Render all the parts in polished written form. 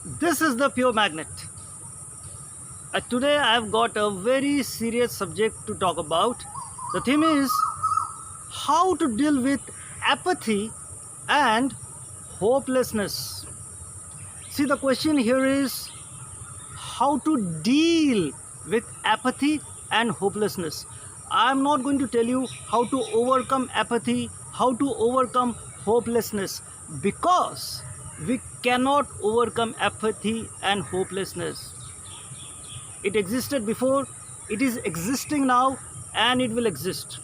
This is the pure magnet. Today I have got a very serious subject to talk about. The theme is how to deal with apathy and hopelessness. See, the question here is how to deal with apathy and hopelessness. I'm not going to tell you how to overcome apathy, how to overcome hopelessness, because we cannot overcome apathy and hopelessness. It existed before, it is existing now, and it will exist.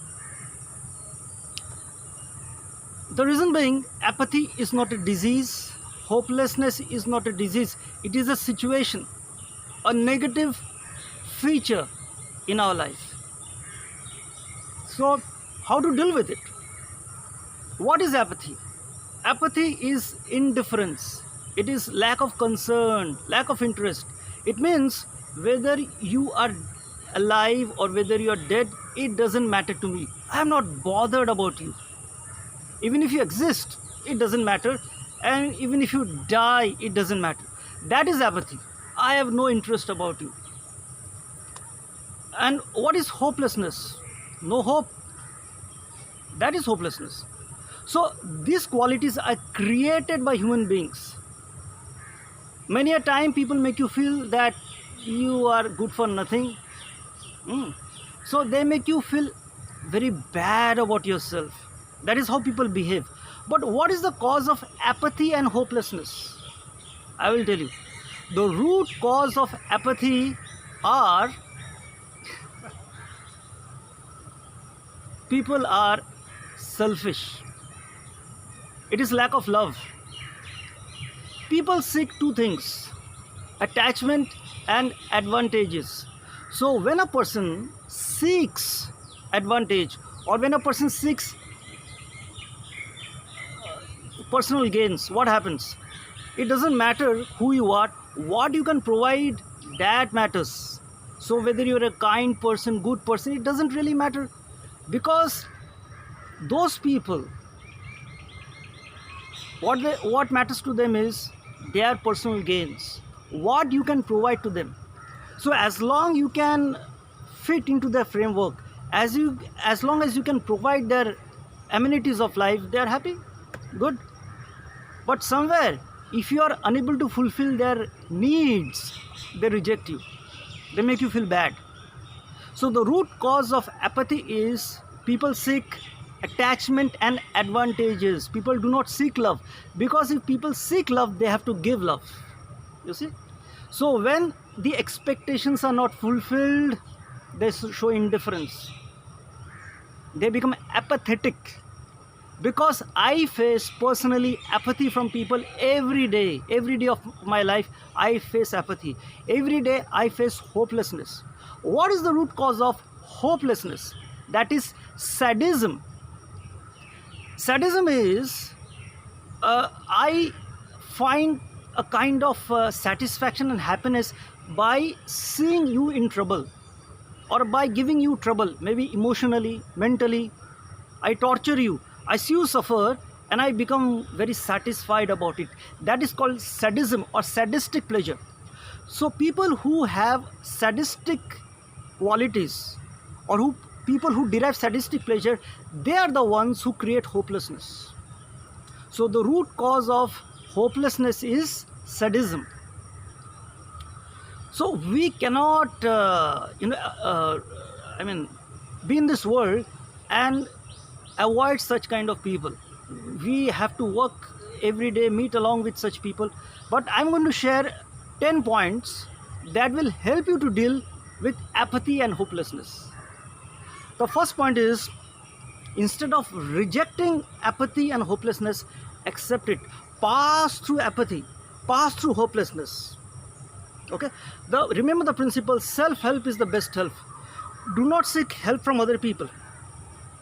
The reason being, apathy is not a disease, hopelessness is not a disease, it is a situation, a negative feature in our life. So, how to deal with it? What is apathy? Apathy is indifference. It is lack of concern, lack of interest. It means whether you are alive or whether you are dead, it doesn't matter to me. I am not bothered about you. Even if you exist, it doesn't matter. And even if you die, it doesn't matter. That is apathy. I have no interest about you. And what is hopelessness? No hope. That is hopelessness. So these qualities are created by human beings. Many a time people make you feel that you are good for nothing. So they make you feel very bad about yourself. That is how people behave. But what is the cause of apathy and hopelessness? I will tell you. The root cause of apathy are people are selfish. It is lack of love. People seek two things: attachment and advantages. So when a person seeks advantage, or when a person seeks personal gains, what happens? It doesn't matter who you are, what you can provide, that matters. So whether you're a kind person, good person, it doesn't really matter, because those people, what matters to them is their personal gains, what you can provide to them. So as long you can fit into their framework, as long as you can provide their amenities of life, they are happy, good. But somewhere, if you are unable to fulfill their needs, they reject you, they make you feel bad. So the root cause of apathy is people seek attachment and advantages. People do not seek love, because if people seek love, they have to give love, you see. So when the expectations are not fulfilled, they show indifference, they become apathetic. Because I face personally apathy from people every day of my life. I face apathy every day. I face hopelessness. What is the root cause of hopelessness? That is sadism. Sadism is I find a kind of satisfaction and happiness by seeing you in trouble, or by giving you trouble, maybe emotionally, mentally. I torture you, I see you suffer, and I become very satisfied about it. That is called sadism or sadistic pleasure. So people who have sadistic qualities, or people who derive sadistic pleasure, they are the ones who create hopelessness. So the root cause of hopelessness is sadism. So we cannot be in this world and avoid such kind of people. We have to work every day, meet along with such people. But I'm going to share 10 points that will help you to deal with apathy and hopelessness. The first point is, instead of rejecting apathy and hopelessness, accept it. Pass through apathy, pass through hopelessness. Okay? Remember the principle, self-help is the best help. Do not seek help from other people,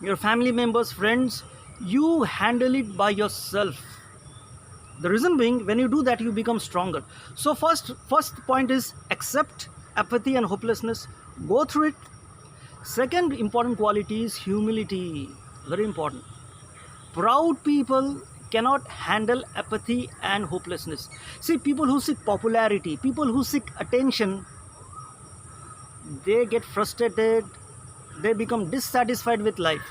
your family members, friends. You handle it by yourself. The reason being, when you do that, you become stronger. So first point is accept apathy and hopelessness, go through it. Second important quality is humility, very important. Proud people cannot handle apathy and hopelessness. See, people who seek popularity, people who seek attention, they get frustrated, they become dissatisfied with life.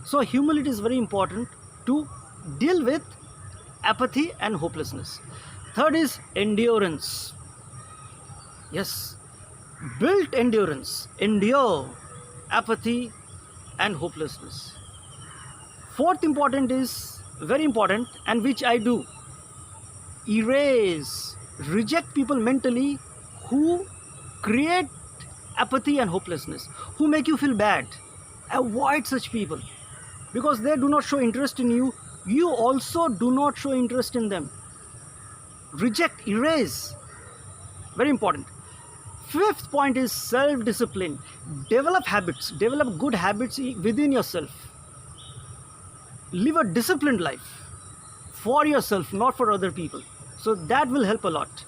So humility is very important to deal with apathy and hopelessness. Third is endurance. Yes, build endurance, endure apathy and hopelessness. Fourth important is very important, and which I do: erase, reject people mentally who create apathy and hopelessness, who make you feel bad. Avoid such people because they do not show interest in you. You also do not show interest in them. Reject, erase. Very important. Fifth point is self-discipline. Develop habits, develop good habits within yourself. Live a disciplined life for yourself, not for other people. So that will help a lot.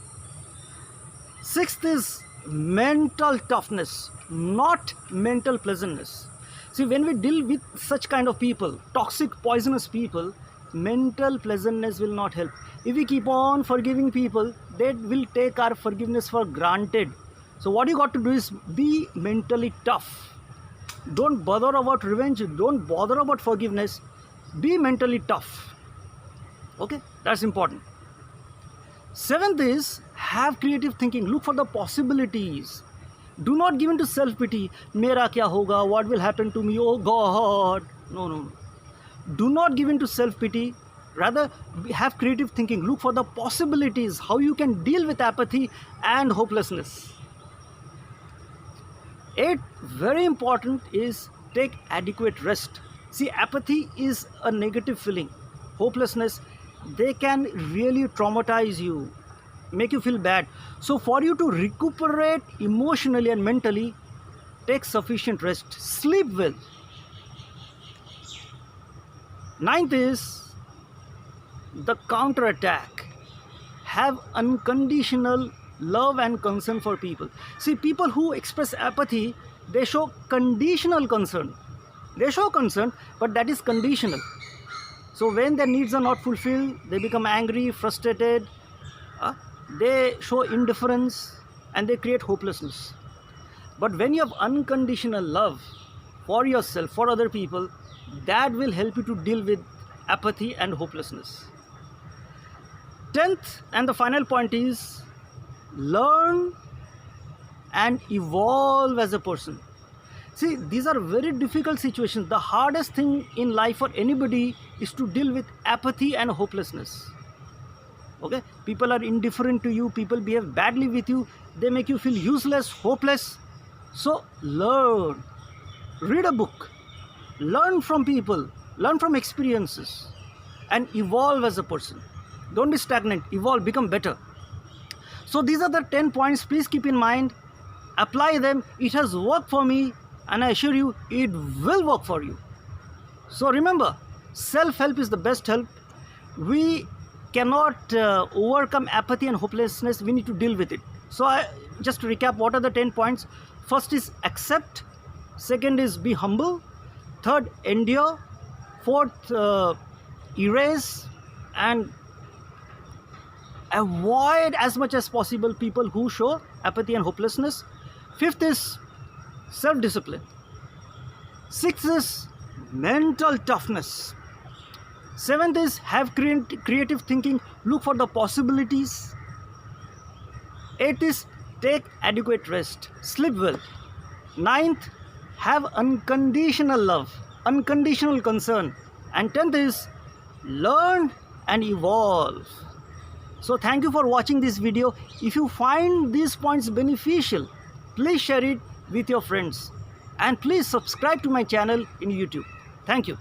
Sixth is mental toughness, not mental pleasantness. See, when we deal with such kind of people, toxic, poisonous people, mental pleasantness will not help. If we keep on forgiving people, they will take our forgiveness for granted. So what you got to do is be mentally tough. Don't bother about revenge, don't bother about forgiveness. Be mentally tough. Okay, that's important. Seventh is have creative thinking. Look for the possibilities. Do not give in to self-pity. Mera kya hoga? What will happen to me? Oh God. No. Do not give in to self-pity. Rather, have creative thinking. Look for the possibilities, how you can deal with apathy and hopelessness. Eighth, very important, is take adequate rest. See, apathy is a negative feeling. Hopelessness, they can really traumatize you, make you feel bad. So for you to recuperate emotionally and mentally, take sufficient rest, sleep well. Ninth is the counter-attack. Have unconditional love and concern for people. See, people who express apathy, they show conditional concern. They show concern, but that is conditional. So when their needs are not fulfilled, they become angry, frustrated, they show indifference, and they create hopelessness. But when you have unconditional love for yourself, for other people, that will help you to deal with apathy and hopelessness. 10th and the final point is learn and evolve as a person. See, these are very difficult situations. The hardest thing in life for anybody is to deal with apathy and hopelessness. Okay, people are indifferent to you, people behave badly with you, they make you feel useless, hopeless. So learn, read a book, learn from people, learn from experiences, and evolve as a person. Don't be stagnant, evolve, become better. So these are the 10 points. Please keep in mind, apply them. It has worked for me, and I assure you it will work for you. So remember, self-help is the best help. We cannot overcome apathy and hopelessness. We need to deal with it. So just to recap, what are the 10 points? First is accept. Second is be humble. Third, endure. Fourth, erase and avoid as much as possible people who show apathy and hopelessness. Fifth is self-discipline. Sixth is mental toughness. Seventh is have creative thinking, look for the possibilities. Eighth is take adequate rest, sleep well. Ninth, have unconditional love, unconditional concern. And 10th is learn and evolve. So thank you for watching this video. If you find these points beneficial, please share it with your friends. And please subscribe to my channel in YouTube. Thank you.